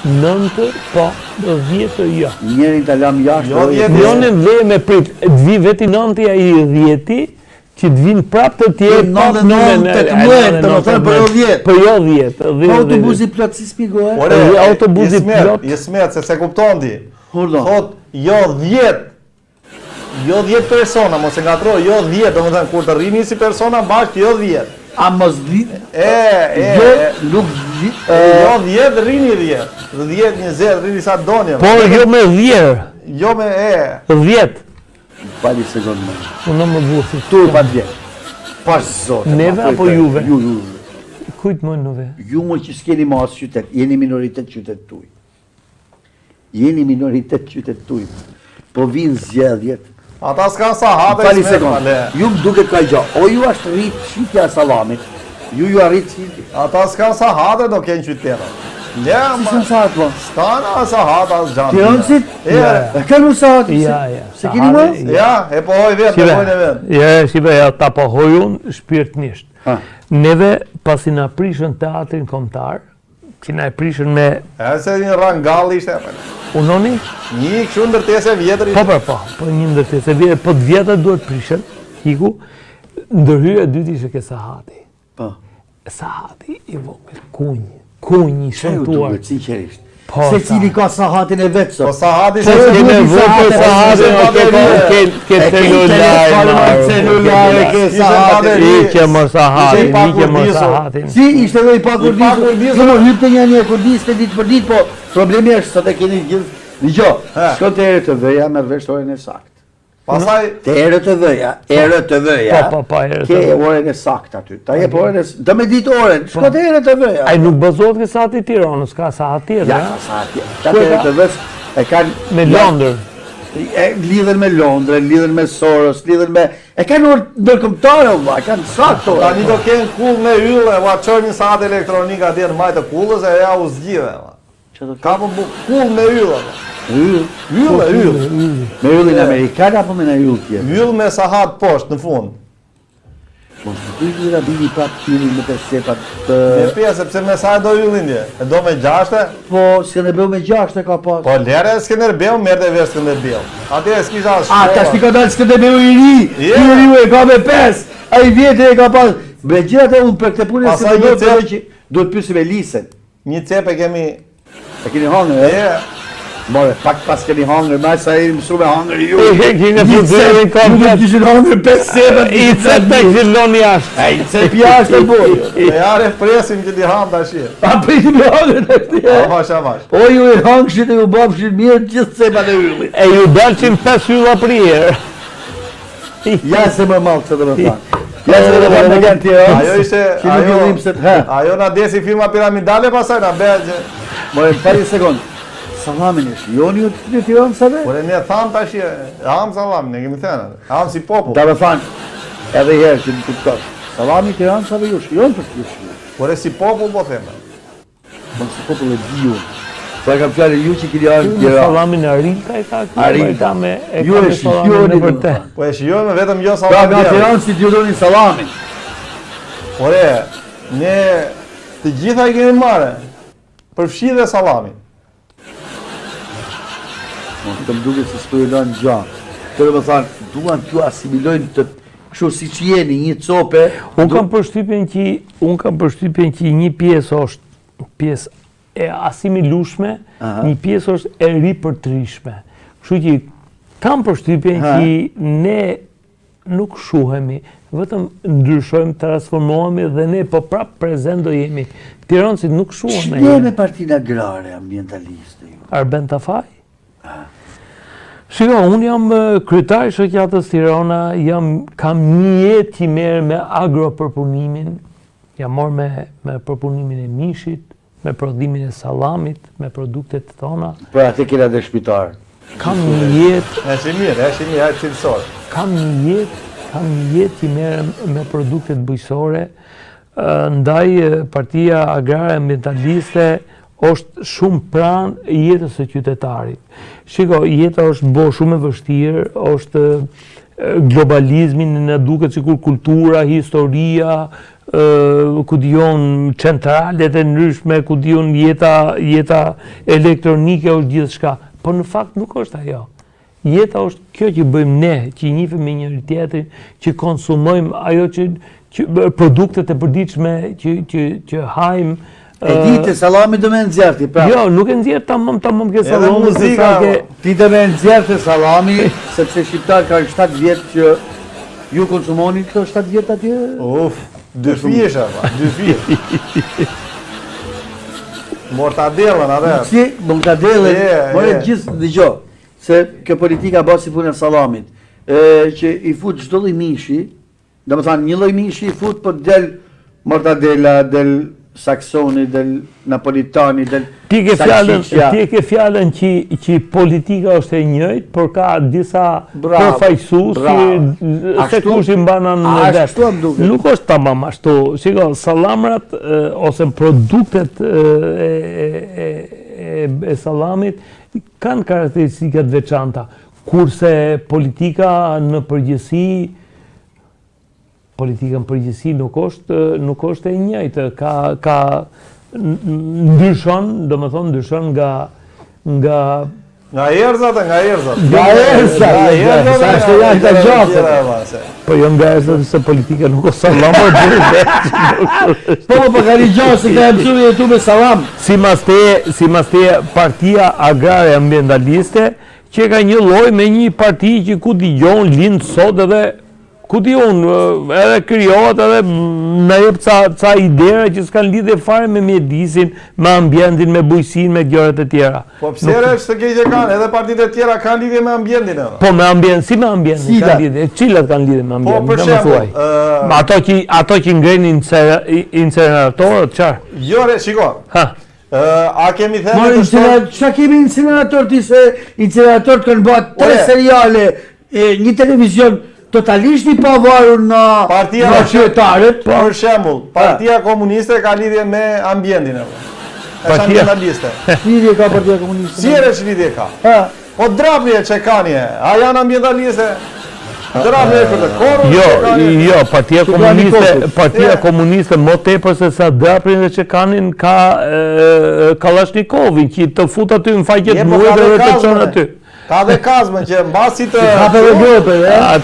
9 po, 10 jo. Njerin të lam jashtë. Jo në dhe me prit, të vi veti 9 a i 10 që të vinë prapë të tjerë... 9-18, të më thënë për jo 10. Për jo 10. Autobusi plot, si spigohet? Ore, autobusi plot. Jesmet, se se kupton ti. Hurdo. Thot, jo 10. Jo 10 persona, mos e ngatroj, jo 10, do më thënë, kur të rrini si persona bashkë, jo 10. A mos 10? Nuk 10. Jo 10, rrini 10. 10, 20, rrini sa donjë. Por jo me 10. Jo me 10. Pali sekund më. Unë më busi. Tu pa 10. Pas zote. Neve apo juve? Ju. Kujt më nëve? Ju më që s'keni ma asë qytet, jeni minoritet qytet tuj. jeni minoritet qytetujt, po vinë zgjedhjet. Ata s'kan sahate. Fali sekund, ju më duket ka gjë, o ju ashtë rritë shqitja e salamit, ju arrit shqitja. Ata s'kan sahate do kenë qytetet. Ja, Si s'në sahat, po? s'kan as sahate as gjanë. Tiranësit? Ja. E kanë u sahat? Ja. Se keni më? Ja, e pohoj vetë, e pohojnë e vetë. Ja, shive, ja ta pohoj unë shpirtnisht. Ha. Neve, pasi na prishën teatrin kombëtar, që na e prishën me E se një rangalli ishte. unoni, Një kështu ndërtese vjetër ishte. po një ndërtesë vjetë, po të vjetë duhet prishën, hiku, ndërhyrja e dytë ishte ke Sahati. Po. Sahati i vogël, kunj i Që ju shëntuar. duket, sinqerisht. Po, Se cili ka sahatin e vetë, Po sot. sahati Po, se ke nevojë për Sahatin, ke celulare, celulare, ke Sahatin. Ike më Sahatin, Ishte ike më pakurdisur. Sahatin. Si ishte dhe i pakurdisur, pakurdisur. jo hypte një kurdiste ditë për ditë, po problemi është sot e keni gjithë. Dgjoj, shko te RTV-ja me veçorën e saktë. Pasaj, Te RTV-ja, RTV-ja. Po, RTV. Ke orën e saktë aty. Ta jep orën e do me ditë orën. Shko te RTV-ja. Ai nuk bazohet ke Sahati i Tiranës, ka Sahat tjetër, Ja, ha? sa atje. Ta te RTV-s e kanë Me Londër. E lidhen me Londrën, lidhen me Soros, lidhen me... E kanë orë ndërkombëtare, valla, kanë saktë orë. tani do kenë kull me ylle, va qërë një sahat elektronik atje në majtë kullës e ja u zgjidhe. Ka më kull me ylle. Ylle. Me yllin Amerikan apo me në yll tjetër? Yll me sahat poshtë në fund. Po, të të rabini prapë yllin me të sepat të... Me pjesë, sepse me sa e do yllin dje. E do me gjashte? Po, si në bëu me 6 e ka pas. Po lere Skënderbeu, merte vesh Skënderbeu. Atje s'kisha as A, ta shti ka dalë Skënderbeu i ri, Yeah. i riu e ka me 5, a i vjetë e ka pas. Me gjithë unë për këtë punë e Pasaj Skënderbeu një cep- që duhet pysim e lisen. Një cep e kemi... E keni hangër, e? E, More, pak pas keni hangër, ma sa e mësu me hangër ju. Kine përdojnë ka Nuk e kishin hangër 5 sepat. I cëtë të zilon jashtë. E, i cep jashtë e bojë. e jare presim që t'i ham tash. A priti me hangër të këti, e? Avash. O ju e hangëshit e ju bafëshit mirë gjithë sepat e yllit. E ju dalqin 5 ylla për herë. Ja se më malë që të më thanë. Ja se të më kanë tjera. Ajo ishte... Që nuk e dhim se të ha. Ajo na desi firma piramidale pasaj na bea që... More, pari sekund. Salamin është, joni ju të Tiranë sa dhe? Por e ne tham tash, ham salamin, ne kemi thënë. Ham si popull. Da me thanë, edhe herë që në kuptosh. Salami Tiranë sa dhe jush, jonë për të jush. Por e si popull po theme. Më si popull e di ju. Pra kam fjallë ju që kini arë Në tjera. salamin Arinta i ka kjo, Arinta. e ka me Ju e salamin shihoni, në vërte. Po e shijojmë vetëm jo Pra salamin. nga Tiranë si t'ju doni salamin. Por e, ne të gjitha i kemi marrë. Përfshi dhe salamin. Të më duke se s'po ju në gjanë. Të dhe më thanë, duan t'ju asimilojnë të kështu si që jeni një cope. Unë kam përshtypjen që një pjesë është pjesë e asimilueshme, një pjesë është e ripërtrishme. Kështu që kam përshtypjen që ne nuk shuhemi, vetëm ndryshojmë, transformohemi dhe ne po prapë prezent do jemi. Tiranësit nuk shuhemi. Që me partinë agrare ambientaliste ju? Arben Tafaj? Shiko, unë jam kryetari i shoqatës Tirana, kam një jetë që merr me agropërpunimin, jam marrë me përpunimin e mishit, me prodhimin e sallamit, me produktet tona. Pra atë kena dhe shpitarë. Kam një jetë, E mirë, cilësor. kam një jetë që merr me produktet bujqësore, ndaj Partia Agrare Ambientaliste është shumë pranë jetës së qytetarit. Shiko, jeta është bo shumë e vështirë, është globalizmin në duket sikur kultura, historia, ku dion centralet e ndryshme, ku dion jeta elektronike është gjithçka. Po në fakt nuk është ajo. Jeta është kjo që bëjmë ne, që njihemi me njëri tjetrin, që konsumojmë ajo që produktet e përditshme që hajmë. E ditë, salami do me nëzjerti, pra. Jo, nuk e nxjerr tamam ke salami. muzika, Ti do me nëzjerti salami, sepse shqiptar ka 7 vjetë që ju konsumoni këto 7 vjetë atje? Uf, 2 fisha, 2 fisha. Mortadellën, atë. Si, mortadellën, more je. gjithë dëgjo, se kjo politika basi punë e salamit, që i fut çdo lloj mishi, do të thënë një lloj mishi i fut, po del mortadella, del Saksoni, del Napolitani, del Ti Salsiccia. ke fjalën që politika është e njëjtë, por ka disa përfaqësues që se kush i mban në vetë. Ashtu më duket. Nuk është tamam ashtu. Shiko, sallamrat ose produktet e sallamit kanë karakteristika të veçanta, kurse politika në përgjithësi nuk është e njëjtë, ka ndryshon, domethënë ndryshon nga erzat. Ashtu janë të gjatë. po jo nga erzat se politika nuk është sallam, Po ka një gjatë se ka mësuar jetu me sallam. si mas te Partia Agrare Ambientaliste, që ka një lloj me një parti që ku dëgjon lind sot edhe ku di unë, edhe krijohet edhe na jep ca idera që s'kan lidhje fare me mjedisin, me ambientin, me bujqësinë, me gjërat e tjera. Po pse është keq kanë, edhe partitë e tjera kanë lidhje me ambientin edhe. Po me ambient, si me ambientin kanë lidhje? Cilat kanë lidhje me ambientin? Po për shembull, ato që ngrenin incineratorët, çfarë? Jo, shiko. Ha. A kemi thënë Mori çka kemi incinerator ti se incinerator kanë bërë 3 seriale, një televizion totalisht i pavarur nga qytetarët. Për shembull, Partia Komuniste ka lidhje me ambientin edhe. Është ambientaliste. Lidhje ka Partia Komuniste. Si e lidhje ka? Po drapje që kanë, a janë ambientaliste? Drapje për të korrë. Jo, Partia Komuniste më tepër se sa draprin dhe që kanë ka Kalashnikovin që të fut aty në faqet muajve dhe të çon aty. Ka dhe kazmën që mbasi të hapë dhe grope,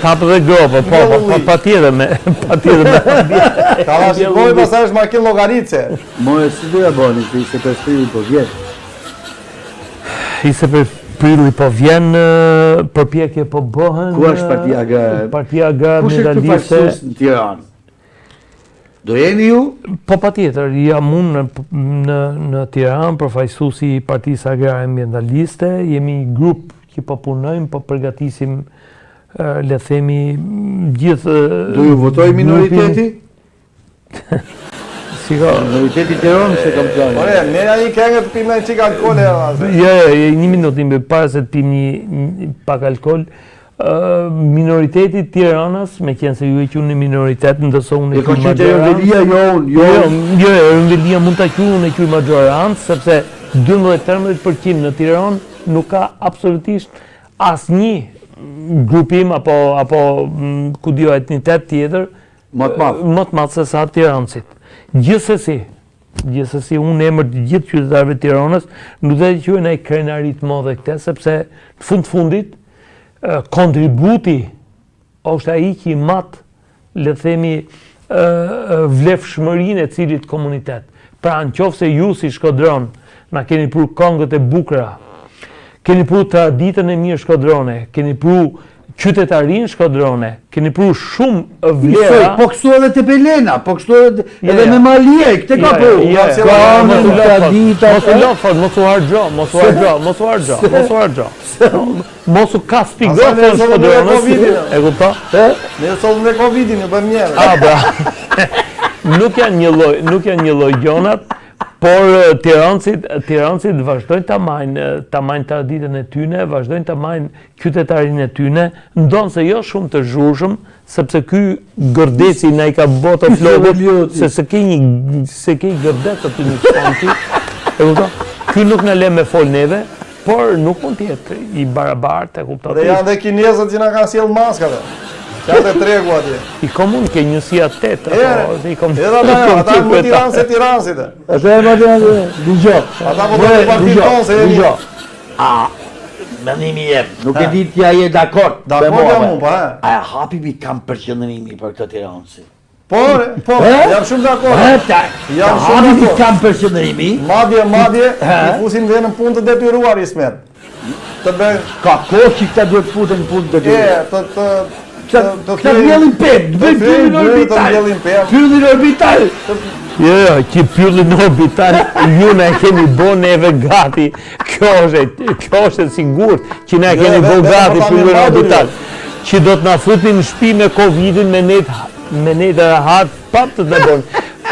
hapë dhe grope, po patjetër me Kalashnikov pastaj është makinë llogaritse. More si do ja bëni, se ishte për prilli po vjen. Ishte për prilli po vjen, përpjekje po bëhen. Ku është Partia Agrare? Partia Agrare Ambientaliste. Kush është përfaqësues në Tiranë? Do jeni ju? Po patjetër, jam unë në Tiranë, përfaqësuesi i Partisë Agrare Ambientaliste, jemi një grup që po punojmë, po përgatisim, le themi, gjithë... Do ju votoj minoriteti? Si ka... Minoriteti Tiranës se kam planë. Ore, merja një këngë të pimë një qik alkohol e... Jo, një minutin, para se të pim një pak alkohol, minoriteti Tiranës, me qenë se ju e qunë një minoritet, ndërsa unë e qunë majorancë. Jo, Rënvelia mund të qunë, unë e qunë majorancë, sepse 12-13% në Tiranë nuk ka absolutisht asnjë grupim apo ku dio etnitet tjetër më të madh se sa tiranësit. Gjithsesi unë emër të gjithë qytetarëve të Tiranës nuk do të quhen ai krenarit modhe këte, sepse në fundit kontributi është ai që i mat, le themi, vlefshmërinë e cilit komunitet. Pra nëse ju si Shkodron na keni pru këngët e bukura, keni pru traditën e mirë shkodrone, keni pru qytetarin shkodrone, keni pru shumë vlera... Po kështu edhe te Pelena, po kështu edhe me Malie, këte ka pru. Mos u hargjo. Mos u ka spigofon shkodronës. E kupta? Ne sollëm me Covidin, e bëm njerë. Nuk janë një lloj gjonat, por Tirancit vazhdojnë ta majnë traditën e tyne, vazhdojnë ta majnë qytetarin e tyne, ndonë se jo shumë të zhurshëm, sepse ky gërdeci na i ka botë flokët, se ke i gërdet aty në shpanti, e kupton? Ky nuk na le me fol neve, por nuk mund tjetë i barabartë, e kupton? Dhe janë dhe kinezët që na kanë sjell maskave. Qatë e tregu atje. I komun ke njësia 8, edhe ata më Tiranë se Tiranësit. Ata e më Tiranë, digjo. Ata po të partitë tonë se jemi. Menimi jem, nuk e di t'ja je dakord. Dakord jam unë, pa. A hapi mi kam për qëndërimi për këtë Tiranësi? Po, jam shumë dakord. Hapi mi kam për qëndërimi? Madje, i fusin dhe në punë të detyruar, Ismet. Të bëjnë... Ka kohë që këta duhet futen në punë të detyruar. Këta vjellin pëmë, të bëjmë pyllin orbital. Pyllin orbital. Jo, që pyllin orbital, ju ne keni bo neve gati. Kjo është sigurt që ne keni bo gati pyllin orbital. Që do të na futin në shtëpi me Covidin, me net e rahat, pap të të bonë.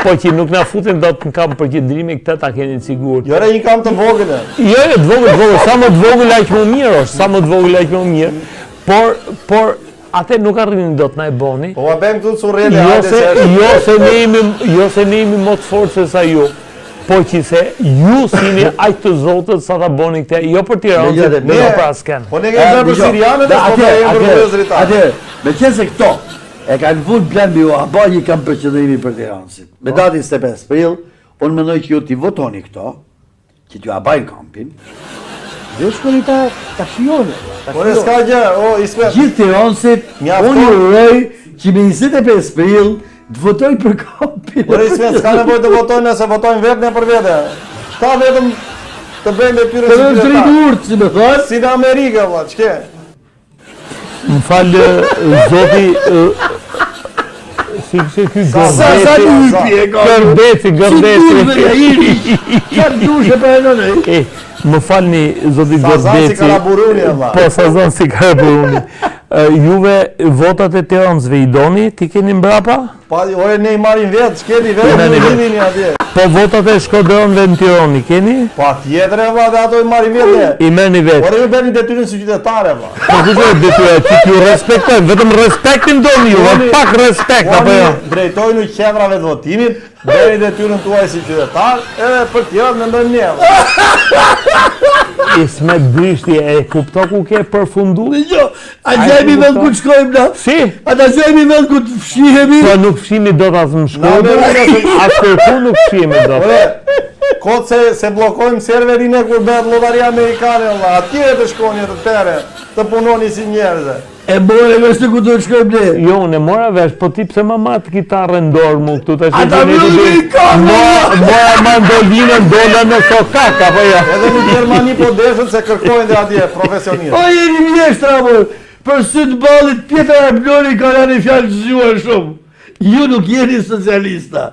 Po që nuk na futen dot në kamp për qendrimi, këtë ta keni të sigurt. Jo, një kam të vogël. Jo, të vogël, sa më të vogël aq më mirë është, sa më të vogël aq më mirë. Por atë nuk arrinin dot na e boni. Po bëjmë këtu surrele Jo se ne jemi më të fortë se sa ju. Po që se ju sini aq të zotët sa ta boni këtë, jo për Tiranën, jo për asken. Po ne kemi për Sirianët, po bëjmë për vëllezërit. Atë, me qenë se këto e kanë vënë plan me ju, apo një kam për qëllimi për Tiranën. Me datën 25 prill, unë mendoj që ju t'i votoni këto, që t'ju abajnë kampin. Dhe shkoni ta shijoni. Po ne s'ka gjë, o Ismet. Gjithë Tiranësit, unë ju uroj që me 25 prill të votoj për kampin. Po Ismet, s'ka nevojë të votojnë nëse votojnë vetë ne për vete. Ta vetëm të bëjmë detyrën si qytetar. Të drejtuar, si më thonë. Si në Amerikë, valla, ç'ke? Më falë, zoti, si ky Gërdeci. Qatë dushe për e nënë. Më falni, zoti Gërdeci. Sazan si Karaburuni, valla. Po, Sazan si Karaburuni. Juve votat e Tiranësve i doni, ti keni mbrapa? Pa, ore ne i marrim vetë, ç'keni vetë, në vini atje. Po votat e Shkodranëve në Tiranë, keni? Pa tjetër, valla, dhe ato i marrim vetë. I merrni vetë. Ore ju bëni detyrën si qytetare, valla. Po ku është detyra, që t'ju respektojnë, vetëm respektin doni ju, pak respekt, apo jo? Drejtojnë qendrave të votimit, bëni detyrën tuaj si qytetar, edhe për Tiranë mendojmë ne. Ismet Brishti, e kupto ku ke përfundu? Jo, a gjemi vend ku të shkojmë na? Si? A ta gjemi vend ku të fshihemi? Po nuk fshimi do t'as më shkojmë, as kërku nuk fshimi do. Kotë se blokojmë serverin e kur bëhet lotaria amerikane, valla, atje të shkoni të tere, të punoni si njerëze. E more vesh të ku të shkojmë ne? Jo, unë e mora vesh, po ti pse ma matë kitarën dorë mu këtu të Ata mjëllë i kamë! Mora mandolinën dola në sokak, apo jo? Edhe në Gjermani po deshën se kërkojnë dhe atje profesionistë. O jeni mjeshtra, amor! Për sytë balit, Pjetar Abloni ka janë i fjallë të zhuar shumë. Ju nuk jeni socialista.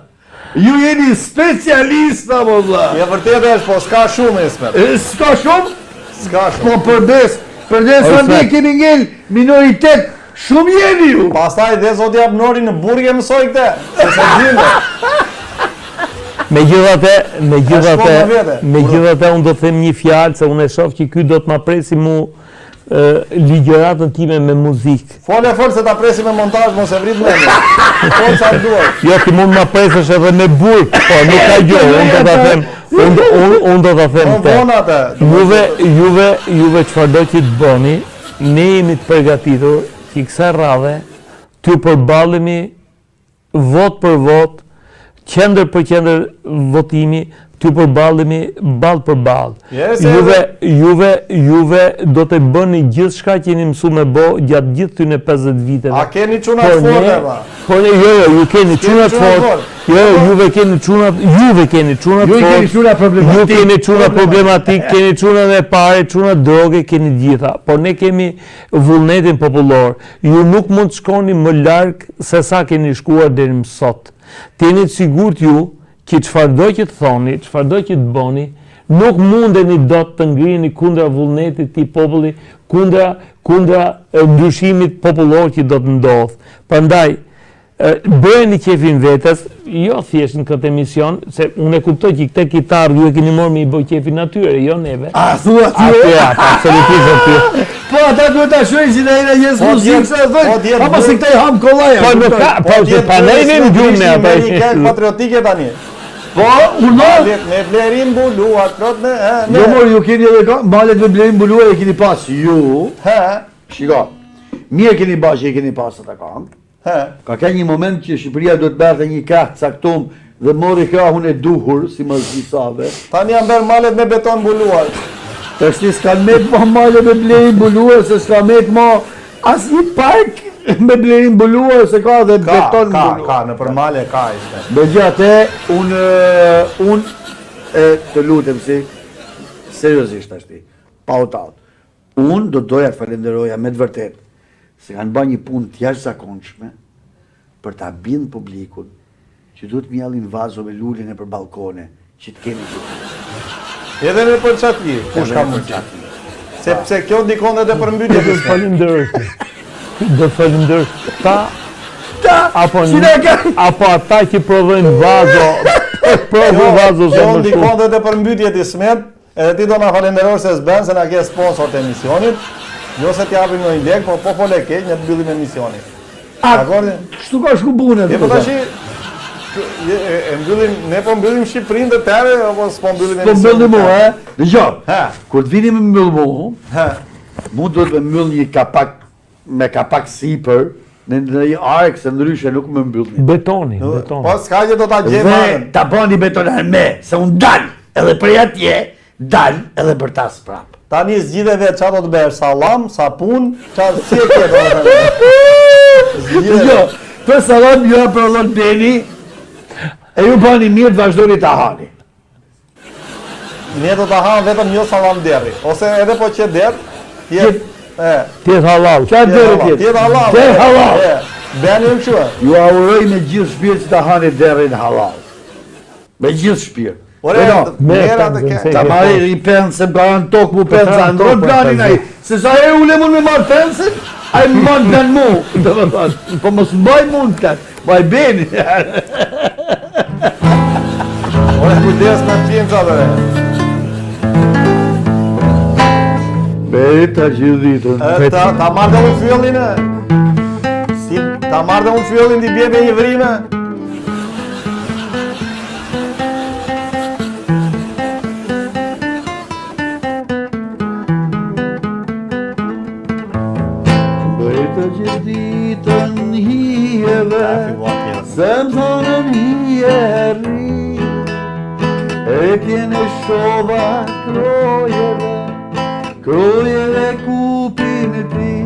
Ju jeni specialista, mo vla. Je vërtet është, po s'ka shumë, Ismet. S'ka shumë? S'ka shumë. Po përdes sa ne kemi ngell minoritet, shumë jeni ju. Pastaj dhe zoti Abnori në burgë mësoj këtë, se se gjinde. Megjithatë unë do të them një fjalë se unë e shoh që ky do të ma presi mu ligjëratën time me muzikë. Fole se ta presi me montazh, mos e vrit mendin. Fol sa duhet. Jo, ti mund ma presësh edhe me burg, po nuk ka gjë, unë do ta them. Unë do ta them këtë. Juve çfarëdo që të bëni, ne jemi të përgatitur që kësaj radhe t'ju përballemi vot për vot, qendër për qendër votimi, t'ju përballemi ball për ball. Juve do të bëni gjithçka që jeni mësuar me bë gjatë gjithë këtyre 50 viteve. A keni çunat forte valla? Po jo, ju keni çunat forte. Jo, juve keni çunat forte. Ju keni çunat problematik. Ju keni çunat problematik, keni çunat me parë, çunat droge, keni gjitha. Por ne kemi vullnetin popullor. Ju nuk mund të shkoni më larg se sa keni shkuar deri më sot. Jeni të sigurt ju që çfarëdo që të thoni, çfarëdo që të bëni, nuk mundeni dot të ngrini kundra vullnetit të populli, kundra ndryshimit popullor që do të ndodh. Prandaj, bëheni qefin vetes, jo thjesht në këtë emision, se unë e kuptoj që këtë kitarë ju e keni marrë me i bëj qefin atyre, jo neve. A, thua ty? Absolutisht aty. Po, ata duhet ta shohin si na jena jesë muzikë, se thënë, apo si këta i ham kollaja. Po, nuk ka, po, se pa ne jemi gjumë me ata. Një patriotike tani. Po, urnor! Me vlerim buluar, plot me... Jo, mor, ju keni edhe malet me vlerim buluar e keni pas. Ju, shiko, mirë keni pas që i keni pas ata kam. Ka një moment që Shqipëria duhet bërë një krah caktum dhe mori krahun e duhur, si më zgjisave. Tani janë bërë malet me beton buluar. Tashti s'kan me të ma malet me vlerim buluar, se s'ka me të ma as një park me vlerim buluar, se ka dhe beton buluar. Ka, në për male ka ishte. Me gjate, unë të lutem si, seriosisht ashti, pa u talë. Unë do doja të falenderoja me të vërtet, se kanë ba një punë të jashtëzakonshme për ta bindë publikun që duhet mjallin vazo me lullin e për balkone që të kemi që. Edhe në për qatli, kush ka mund qatli. Sepse kjo ndikon edhe për mbytje. Do falenderoj. Ta Apo ata që prodhojnë vazo, prodhojnë vazo se Jo, më ndikon shumë. dhe të përmbytje të Ismet, edhe ti do na falenderosh se s'bën se na ke sponsor të emisionit. Jo se t'japim një lek, po fole keq, një të mbyllim emisionin. Dakor? Shtu ka shku bune. E po tash e mbyllim, ne po mbyllim Shqipërinë të tërë apo s'po mbyllim Po mbyllim mu, emisionin? Dëgjoj, Ha. kur të vini me mbyll mu, Ha. mu duhet me mbyll një kapak, me kapak sipër, në një ark, se ndryshe nuk me mbyll një. Betoni. Po s'ka që do ta gjej Dhe marrën. ta bani betonar me, se unë dal, edhe prej atje, dal edhe për ta sprap. Tani zgjidheve çfarë do të bësh? Sallam, sapun, çfarë si e ke do? Dëgjoj, për salon jo për allon beni, e ju bani mirë të vazhdoni ta hani. Ne do ta ham vetëm jo sallam derri, ose edhe po që derr, Tjetë halal. Qa dërë tjetë? Tjetë halal. Tjetë halal. Beni më kështu. Ju auroj me gjithë shpirt që ta hani derin halal. Me gjithë shpirt. Ore, mera të ke. Ta marri i pensë, se baran tokë mu pensë, a ndronë planin ai. Se sa e ule mun me marë pensën, a i më plan mu. Po mos mbaj mund të, mbaj beni. Ore, kujdes me pjenca dhe. Beta gjithë ditën. Ta marrë dhe unë fyllin e. Si, ta marrë dhe unë fyllin t'i bje me një vrime. Beta gjithë ditën hijeve, se më thonën hijerri, e kjene shova krojeve kupin e ti,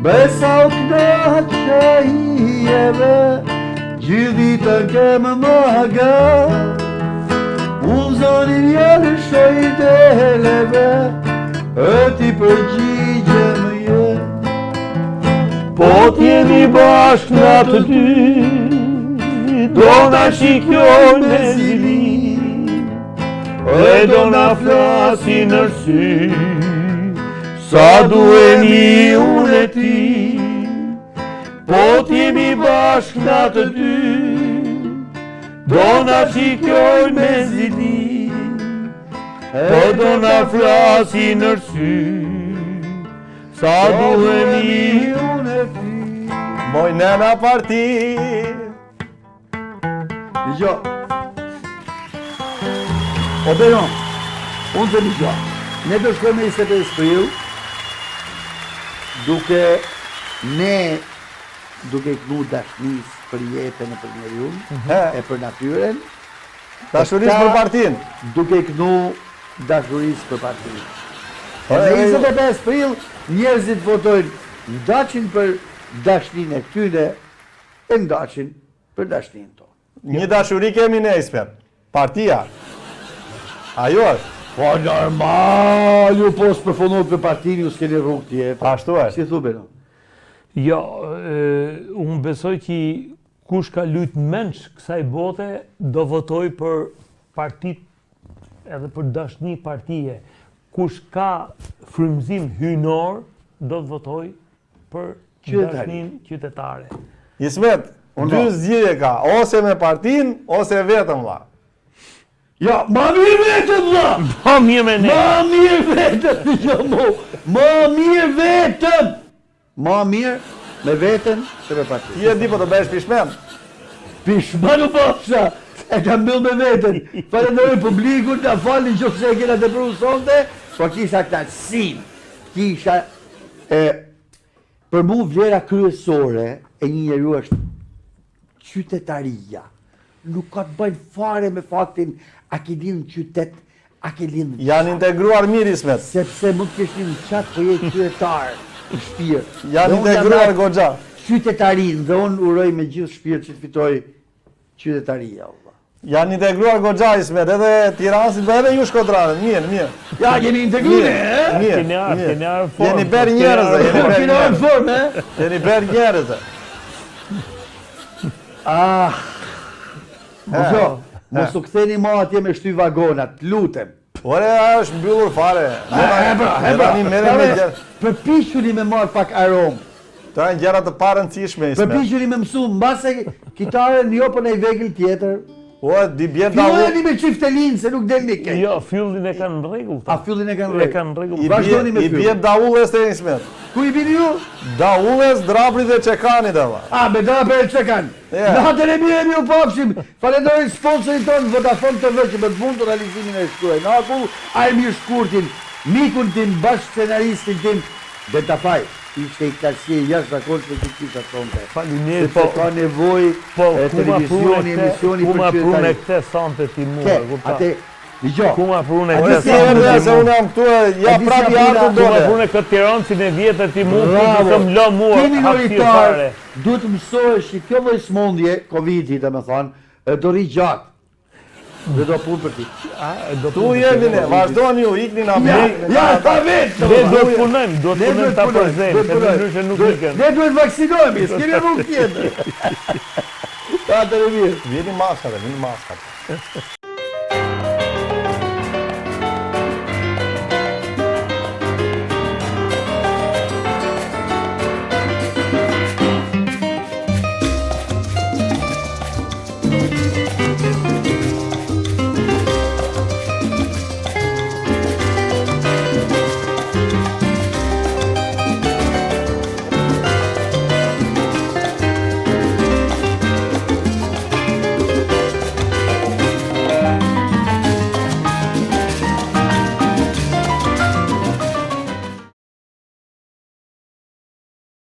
besa u knaqe hijeve, gjithë ditën kemë maga, unë zonin jelë shojdeleve, e ti përgjigje më jetë. Po t'jemi bashkë në atë dy, do na shikjoj me zili, e do na flasi në sy, sa duhemi unë e ti. Po t'jemi bashkë në atë dy, do na shikjoj me zili, e do na flasi në sy, sa duhemi unë e ti. Moj nëna parti. Dëgjo. O Benon, unë të dëgjo. Ne do shkojmë 25 prill, duke kënu dashnis për jetën e për njeriun, e për natyren, Dashurisë për partin. duke kënu dashurisë për partinë. Në 25 prill, njerëzit votojnë ndaqin për dashnin e këtyne, e ndaqin për dashnin tonë. Një dashuri kemi ne, Ismet. Partia. Ajo është. Po normal, ju pos përfonot për partinë, ju s'keni rrugë tjetër. Ashtu është. Si thube, no? Jo, unë besoj që kush ka luajt menç kësaj bote, do votoj për partit edhe për dashni partije. Kush ka frymëzim hynor, do të votoj për dashnin qytetare. Ismet, dy zgjidhje ka, ose me partin, ose vetëm vlla. Ja, ma mirë vetëm, vlla! Ma mirë me ne. Ma mirë vetëm, jo mo! Ma mirë vetëm! Ma mirë me vetën se me partinë. Ti e di po të bëhesh pishmen. Pishma në pasha, e kam mbyll me vetën. Falenderoj publikun, ta falin që se e kena të pru sonte, po kisha knaqësin. Kisha, për mu vlera kryesore e një njeriu është qytetaria. Nuk ka të bëjnë fare me faktin a ke linë në qytet, a ke linë në Janë integruar mirë, Ismet. sepse mund të kesh linë në qatë për jetë qytetar i shpirë. Janë integruar goxha. Qytetarin dhe unë uroj me gjithë shpirë që të fitoj qytetaria. Allah. Janë integruar goxha, Ismet, edhe Tiranësit, po edhe ju Shkodranët. Mirë, mirë. Ja, jeni integruar, Mirë, Keni arë formë. Jeni ber njerëzë, jeni ber Kena në njerëzë. formë, Jeni ber njerëzë. Dëgjo, mos u ktheni ma atje me shty vagonat, lutem. Ore, ajo është mbyllur fare. Hebra, Tani merrem me gjë. përpiquni me marr pak aromë. Këto janë gjëra të parëndësishme Ismet. Përpiqeni me mësu, mbase kitaren jo për një vegël tjetër. O, di bjerë Fillojeni me çiftelin se nuk delni keq. Jo, fyllin e kanë në rregull. A fyllin e kanë E rregull? kanë në rregull. Vazhdoni me I fyllin. bjerë daulles të Ismet. Ku i bini ju? Daulles, draprit dhe çekanit ava. A, me da për e që kanë. Ja. Në hatën e mirë mi u papshim. Falenderoj sponsorin tonë Vodafone TV që më të mund të realizimin e shkruaj. Në aku, Ajmir Shkurtin, mikun tim, bashkë scenaristin tim, dhe të faj. Ishte i klasje jashtë zakonshme që kisha thonte. Faleminderit, Po ka nevojë televisioni, emisioni ku ma për prunë qytetarët. këtë sante ti mua, Ke, kupton? atë, dëgjoj. Ku ma prunë A këtë di si sante erdhe ti Se mua? unë jam këtu, ja A di prap si i apina- ardhur Ku ma dole. prunë këtë Tirancin e vjetër ti mua, Bravo. të më lo mua. Ti hapësirë minoritar, fare. duhet të mësohesh që kjo lloj smundje, Covid-i domethënë, do rri gjatë. Dhe do punë për ti. Tu jemi ne, vazhdoni ju, ikni në Amerikë. Ja, ta vetë! Ne do të punojmë, do të punojmë ta përzejmë, se ndryshe nuk ikën. Ne duhet vaksinohemi, s'kemi rrugë tjetër. Ta të mirë. Vini maskara, vini maskara.